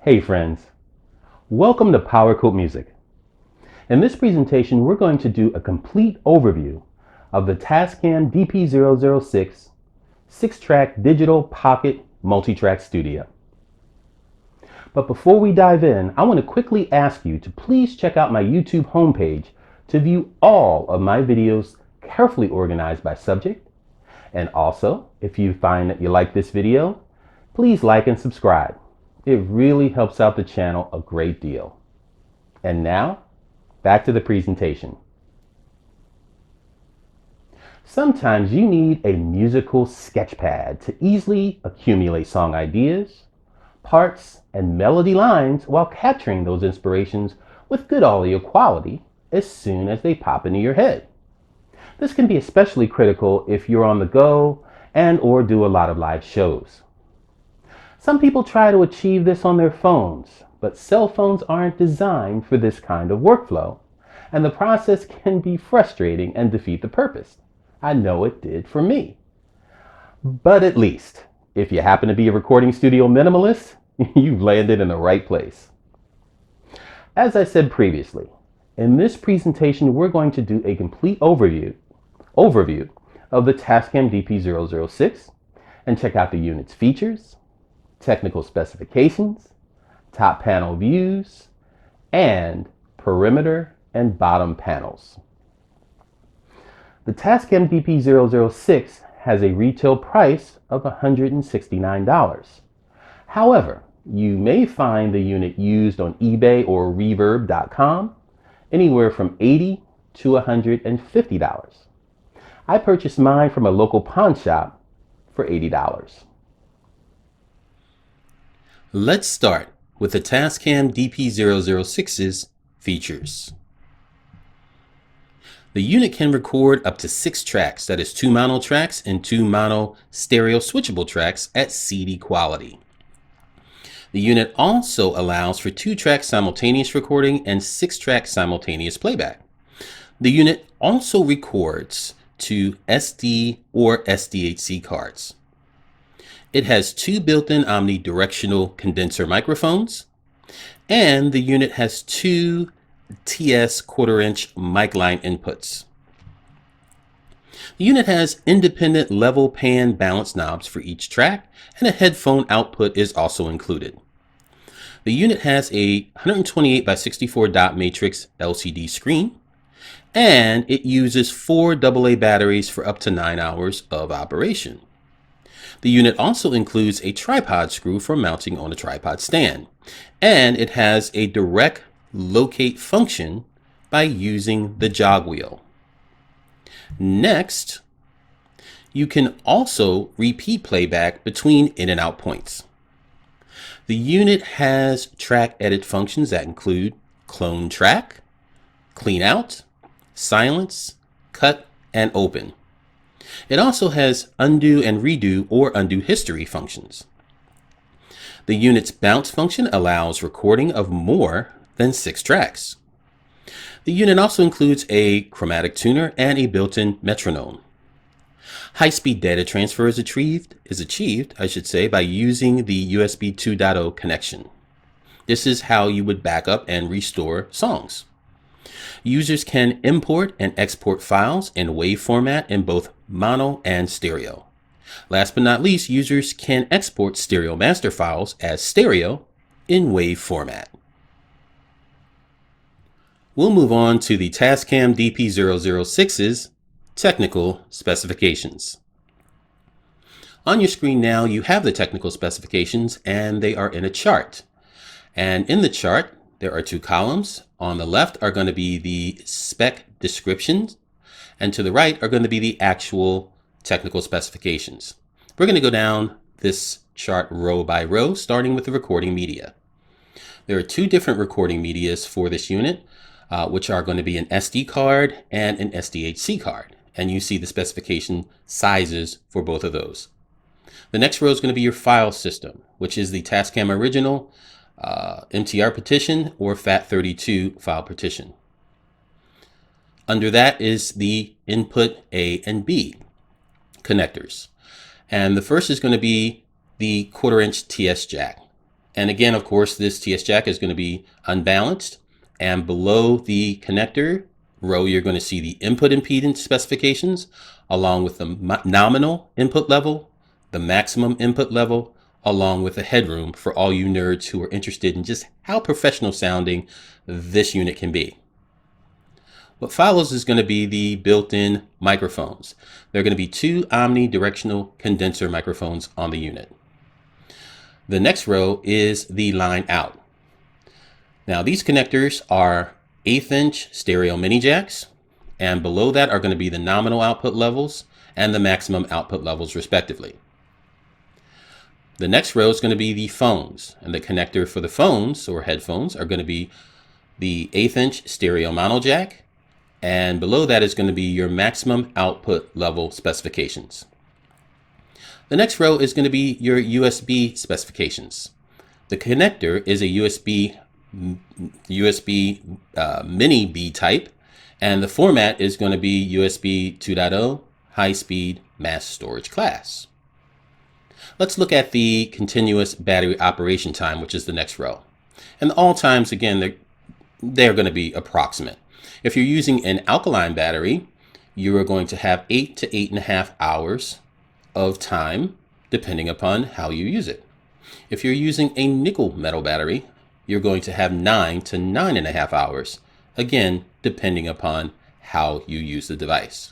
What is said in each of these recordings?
Hey friends, welcome to PowerCode Music. In this presentation, we're going to do a complete overview of the Tascam DP-006 6-track digital pocket multitrack studio. But before we dive in, I want to quickly ask you to please check out my YouTube homepage to view all of my videos carefully organized by subject. And also, if you find that you like this video, please like and subscribe. It really helps out the channel a great deal. And now, back to the presentation. Sometimes you need a musical sketchpad to easily accumulate song ideas, parts, and melody lines while capturing those inspirations with good audio quality as soon as they pop into your head. This can be especially critical if you're on the go and/or do a lot of live shows. Some people try to achieve this on their phones, but cell phones aren't designed for this kind of workflow, and the process can be frustrating and defeat the purpose. I know it did for me. But at least, if you happen to be a recording studio minimalist, you've landed in the right place. As I said previously, in this presentation we're going to do a complete overview of the Tascam DP-006 and check out the unit's features, technical specifications, top panel views, and perimeter and bottom panels. The Tascam DP-006 has a retail price of $169. However, you may find the unit used on eBay or reverb.com anywhere from $80 to $150. I purchased mine from a local pawn shop for $80. Let's start with the Tascam DP-006's features. The unit can record up to 6 tracks, that is 2 mono tracks and 2 mono stereo switchable tracks at CD quality. The unit also allows for 2-track simultaneous recording and 6-track simultaneous playback. The unit also records to SD or SDHC cards. It has 2 built-in omnidirectional condenser microphones, and the unit has 2 TS 1/4-inch mic line inputs. The unit has independent level pan balance knobs for each track, and a headphone output is also included. The unit has a 128 by 64 dot matrix LCD screen, and it uses 4 AA batteries for up to 9 hours of operation. The unit also includes a tripod screw for mounting on a tripod stand, and it has a direct locate function by using the jog wheel. Next, you can also repeat playback between in and out points. The unit has track edit functions that include clone track, clean out, silence, cut, and open. It also has undo and redo or undo history functions. The unit's bounce function allows recording of more than 6 tracks. The unit also includes a chromatic tuner and a built-in metronome. High-speed data transfer is achieved by using the USB 2.0 connection. This is how you would back up and restore songs. Users can import and export files in WAV format in both mono and stereo. Last but not least, users can export stereo master files as stereo in WAV format. We'll move on to the Tascam DP-006's technical specifications. On your screen now, you have the technical specifications, and they are in a chart. And in the chart, there are 2 columns. On the left are going to be the spec descriptions, and to the right are going to be the actual technical specifications. We're going to go down this chart row by row, starting with the recording media. There are 2 different recording medias for this unit, which are going to be an SD card and an SDHC card. And you see the specification sizes for both of those. The next row is going to be your file system, which is the Tascam original, MTR partition or FAT32 file partition. Under that is the input A and B connectors. And the first is going to be the 1/4-inch TS jack. And again, of course, this TS jack is going to be unbalanced. And below the connector row, you're going to see the input impedance specifications along with the nominal input level, the maximum input level, along with the headroom for all you nerds who are interested in just how professional sounding this unit can be. What follows is going to be the built-in microphones. There are going to be two omnidirectional condenser microphones on the unit. The next row is the line out. Now these connectors are 1/8 inch stereo mini jacks, and below that are going to be the nominal output levels and the maximum output levels respectively. The next row is going to be the phones, and the connector for the phones or headphones are going to be the 1/8 inch stereo mono jack, and below that is going to be your maximum output level specifications. The next row is going to be your USB specifications. The connector is a USB mini B type, and the format is going to be USB 2.0 high-speed mass storage class. Let's look at the continuous battery operation time, which is the next row. And all times, again, they're going to be approximate. If you're using an alkaline battery, you are going to have 8 to 8.5 hours of time, depending upon how you use it. If you're using a nickel metal battery, you're going to have 9 to 9.5 hours, again, depending upon how you use the device.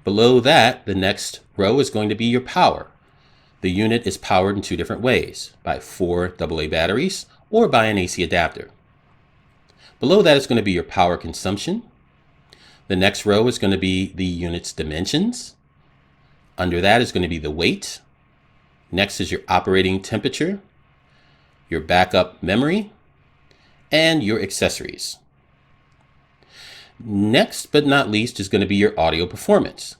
Below that, the next row is going to be your power. The unit is powered in two different ways, by 4 AA batteries or by an AC adapter. Below that is going to be your power consumption. The next row is going to be the unit's dimensions. Under that is going to be the weight. Next is your operating temperature, your backup memory, and your accessories. Next but not least is going to be your audio performance.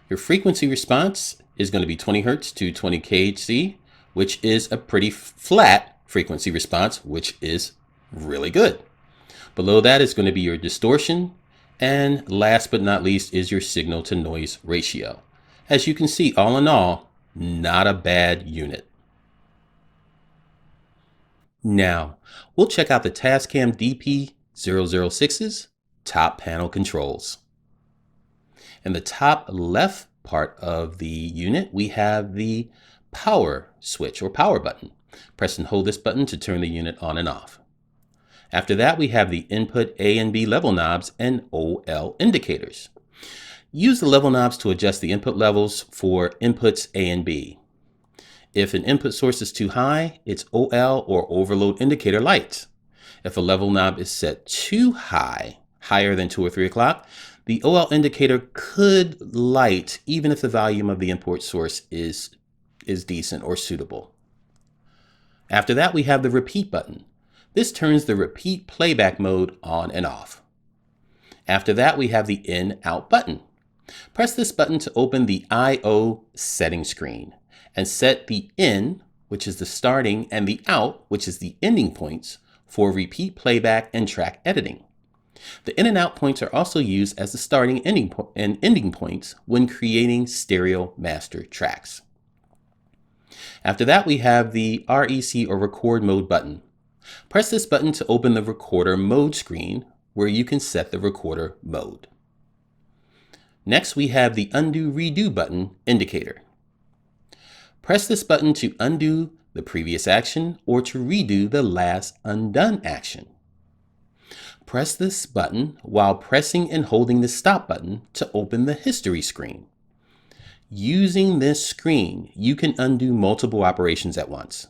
Your frequency response is going to be 20 Hz to 20 kHz, which is a pretty flat frequency response, which is really good. Below that is going to be your distortion, and last but not least is your signal to noise ratio. As you can see, all in all, not a bad unit. Now, we'll check out the Tascam DP-006's top panel controls. In the top left part of the unit, we have the power switch or power button. Press and hold this button to turn the unit on and off. After that, we have the input A and B level knobs and OL indicators. Use the level knobs to adjust the input levels for inputs A and B. If an input source is too high, it's OL or overload indicator lights. If a level knob is set too high, higher than 2 or 3 o'clock, the OL indicator could light even if the volume of the input source is decent or suitable. After that, we have the repeat button. This turns the repeat playback mode on and off. After that, we have the in-out button. Press this button to open the I/O setting screen and set the in, which is the starting, and the out, which is the ending points for repeat playback and track editing. The in and out points are also used as the starting and ending points when creating stereo master tracks. After that, we have the REC or record mode button. Press this button to open the recorder mode screen where you can set the recorder mode. Next, we have the undo redo button indicator. Press this button to undo the previous action or to redo the last undone action. Press this button while pressing and holding the stop button to open the history screen. Using this screen, you can undo multiple operations at once.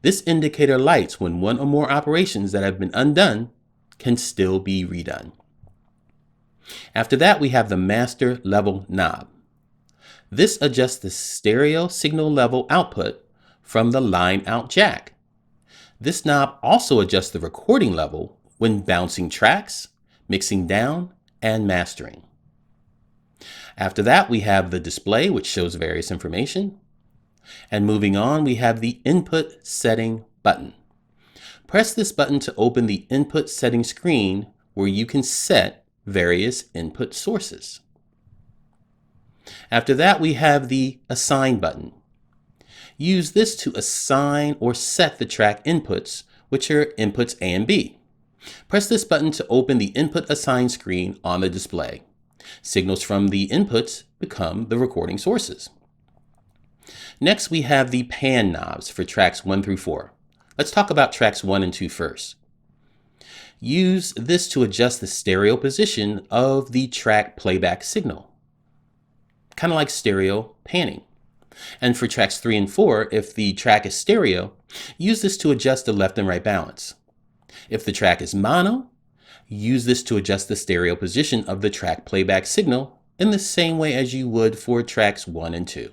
This indicator lights when one or more operations that have been undone can still be redone. After that, we have the master level knob. This adjusts the stereo signal level output from the line out jack. This knob also adjusts the recording level when bouncing tracks, mixing down, and mastering. After that, we have the display, which shows various information. And moving on, we have the input setting button. Press this button to open the input setting screen where you can set various input sources. After that, we have the assign button. Use this to assign or set the track inputs, which are inputs A and B. Press this button to open the Input Assign screen on the display. Signals from the inputs become the recording sources. Next, we have the pan knobs for tracks 1 through 4. Let's talk about tracks 1 and 2 first. Use this to adjust the stereo position of the track playback signal, kind of like stereo panning. And for tracks 3 and 4, if the track is stereo, use this to adjust the left and right balance. If the track is mono, use this to adjust the stereo position of the track playback signal in the same way as you would for tracks 1 and 2.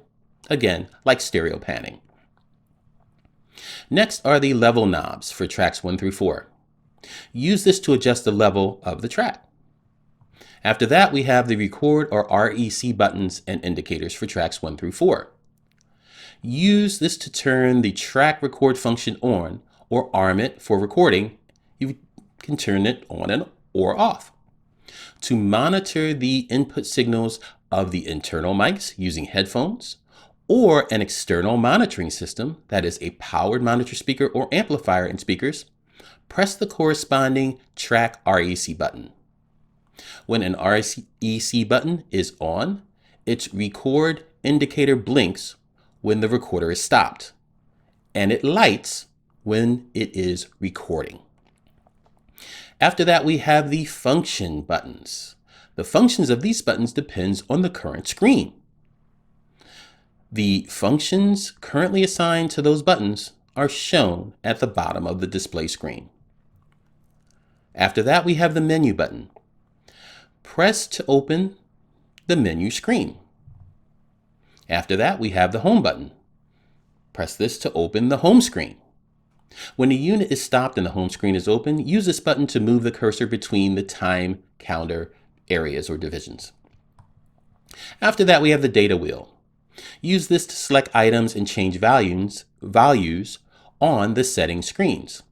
Again, like stereo panning. Next are the level knobs for tracks 1 through 4. Use this to adjust the level of the track. After that, we have the record or REC buttons and indicators for tracks 1 through 4. Use this to turn the track record function on, or arm it for recording. You can turn it on or off. To monitor the input signals of the internal mics using headphones, or an external monitoring system, that is a powered monitor speaker or amplifier in speakers, press the corresponding track REC button. When an REC button is on, its record indicator blinks when the recorder is stopped, and it lights when it is recording. After that, we have the function buttons. The functions of these buttons depends on the current screen. The functions currently assigned to those buttons are shown at the bottom of the display screen. After that, we have the menu button. Press to open the menu screen. After that, we have the home button. Press this to open the home screen. When the unit is stopped and the home screen is open, use this button to move the cursor between the time counter areas or divisions. After that, we have the data wheel. Use this to select items and change values on the settings screens.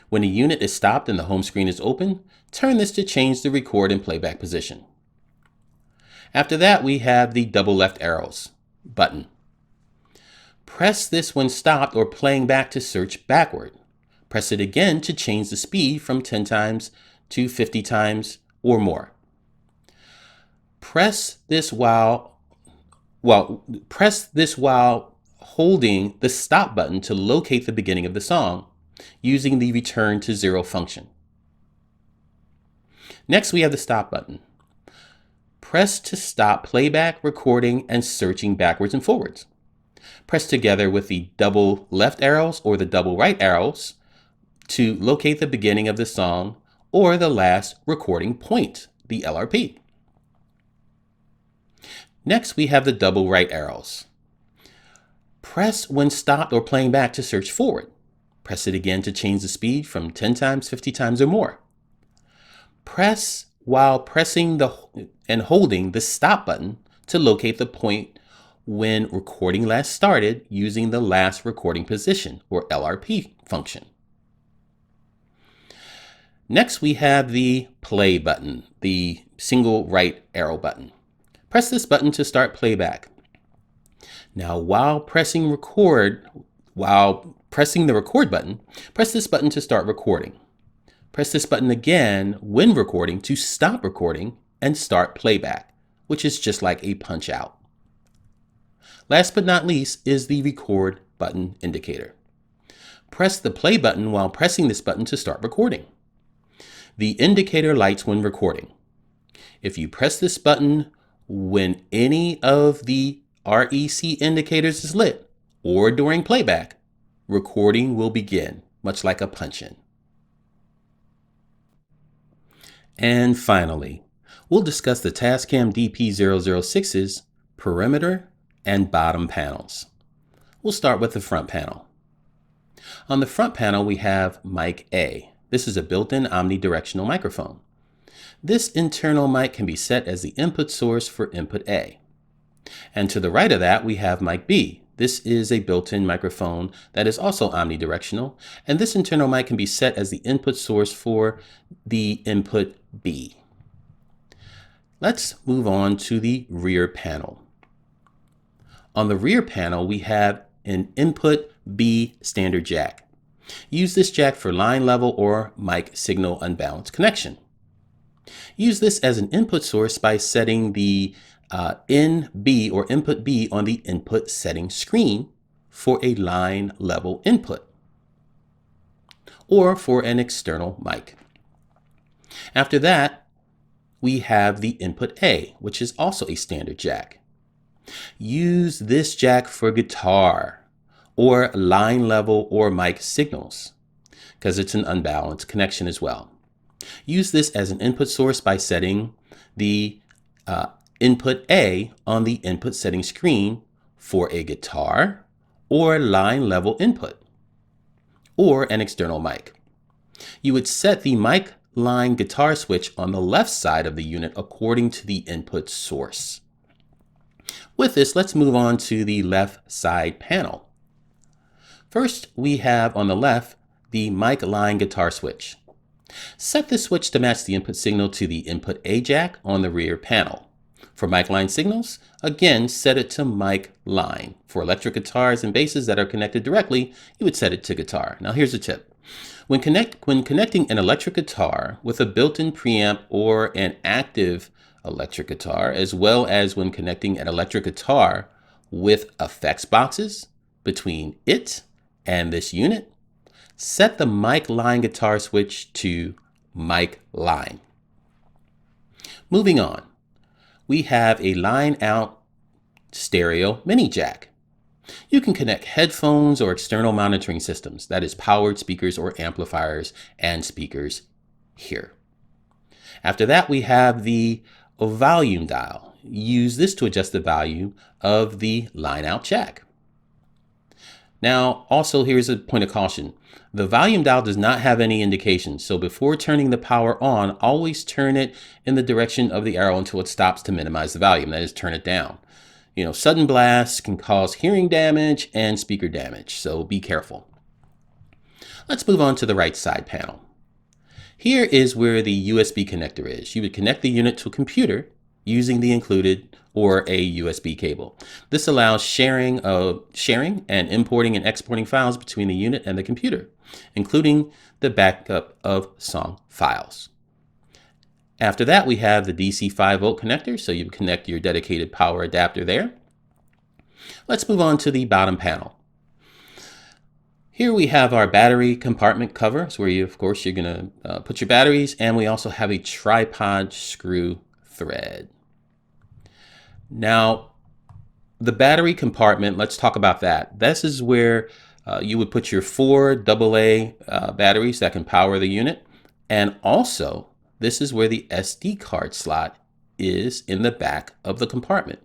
When the unit is stopped and the home screen is open, turn this to change the record and playback position. After that, we have the double left arrows button. Press this when stopped or playing back to search backward. Press it again to change the speed from 10 times to 50 times or more. Press this while holding the stop button to locate the beginning of the song using the return to 0 function. Next, we have the stop button. Press to stop playback, recording, and searching backwards and forwards. Press together with the double left arrows or the double right arrows to locate the beginning of the song or the last recording point, the LRP. Next, we have the double right arrows. Press when stopped or playing back to search forward. Press it again to change the speed from 10 times, 50 times, or more. Press while pressing and holding the stop button to locate the point when recording last started using the last recording position or LRP function. Next, we have the play button, the single right arrow button. Press this button to start playback. Now, while pressing the record button, press this button to start recording. Press this button again when recording to stop recording and start playback, which is just like a punch out. Last but not least is the record button indicator. Press the play button while pressing this button to start recording. The indicator lights when recording. If you press this button when any of the REC indicators is lit or during playback, recording will begin, much like a punch-in. And finally, we'll discuss the Tascam DP-006's perimeter and bottom panels. We'll start with the front panel. On the front panel, we have mic A. This is a built-in omnidirectional microphone. This internal mic can be set as the input source for input A. And to the right of that, we have mic B. This is a built-in microphone that is also omnidirectional, and this internal mic can be set as the input source for the input B. Let's move on to the rear panel. On the rear panel, we have an input B standard jack. Use this jack for line level or mic signal unbalanced connection. Use this as an input source by setting the NB or input B on the input setting screen for a line level input or for an external mic. After that, we have the input A, which is also a standard jack. Use this jack for guitar or line level or mic signals because it's an unbalanced connection as well. Use this as an input source by setting the input A on the input setting screen for a guitar or line level input or an external mic. You would set the mic line guitar switch on the left side of the unit according to the input source. With this, let's move on to the left side panel. First, we have on the left the mic line guitar switch. Set this switch to match the input signal to the input A jack on the rear panel. For mic line signals, again, set it to mic line. For electric guitars and basses that are connected directly, you would set it to guitar. Now here's a tip. When connecting an electric guitar with a built-in preamp or an active electric guitar, as well as when connecting an electric guitar with effects boxes between it and this unit, set the mic line guitar switch to mic line. Moving on, we have a line out stereo mini jack. You can connect headphones or external monitoring systems, that is powered speakers or amplifiers and speakers here. After that, we have the volume dial. Use this to adjust the volume of the line out jack. Now, also here's a point of caution. The volume dial does not have any indication, so before turning the power on, always turn it in the direction of the arrow until it stops to minimize the volume, that is, turn it down. Sudden blasts can cause hearing damage and speaker damage, so be careful. Let's move on to the right side panel. Here is where the USB connector is. You would connect the unit to a computer using the included or a USB cable. This allows sharing and importing and exporting files between the unit and the computer, including the backup of song files. After that, we have the DC 5-volt connector, so you connect your dedicated power adapter there. Let's move on to the bottom panel. Here we have our battery compartment cover, so where you're going to put your batteries, and we also have a tripod screw thread. Now, the battery compartment, let's talk about that. This is where you would put your 4 AA batteries that can power the unit, and also this is where the SD card slot is in the back of the compartment.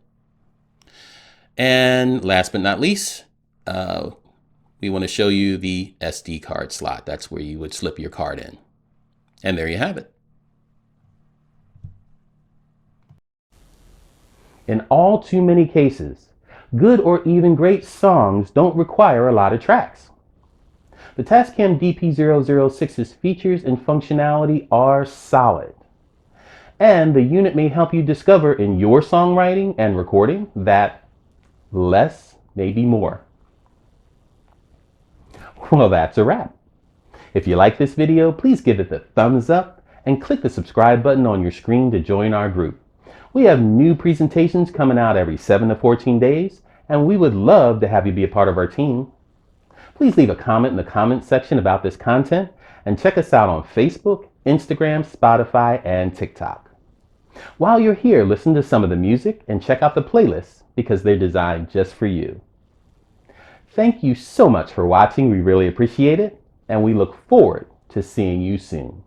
And last but not least, we want to show you the SD card slot. That's where you would slip your card in. And there you have it. In all too many cases, good or even great songs don't require a lot of tracks. The Tascam DP-006's features and functionality are solid. And the unit may help you discover in your songwriting and recording that less may be more. Well, that's a wrap. If you like this video, please give it the thumbs up and click the subscribe button on your screen to join our group. We have new presentations coming out every 7 to 14 days, and we would love to have you be a part of our team. Please leave a comment in the comment section about this content and check us out on Facebook, Instagram, Spotify, and TikTok. While you're here, listen to some of the music and check out the playlists because they're designed just for you. Thank you so much for watching. We really appreciate it, and we look forward to seeing you soon.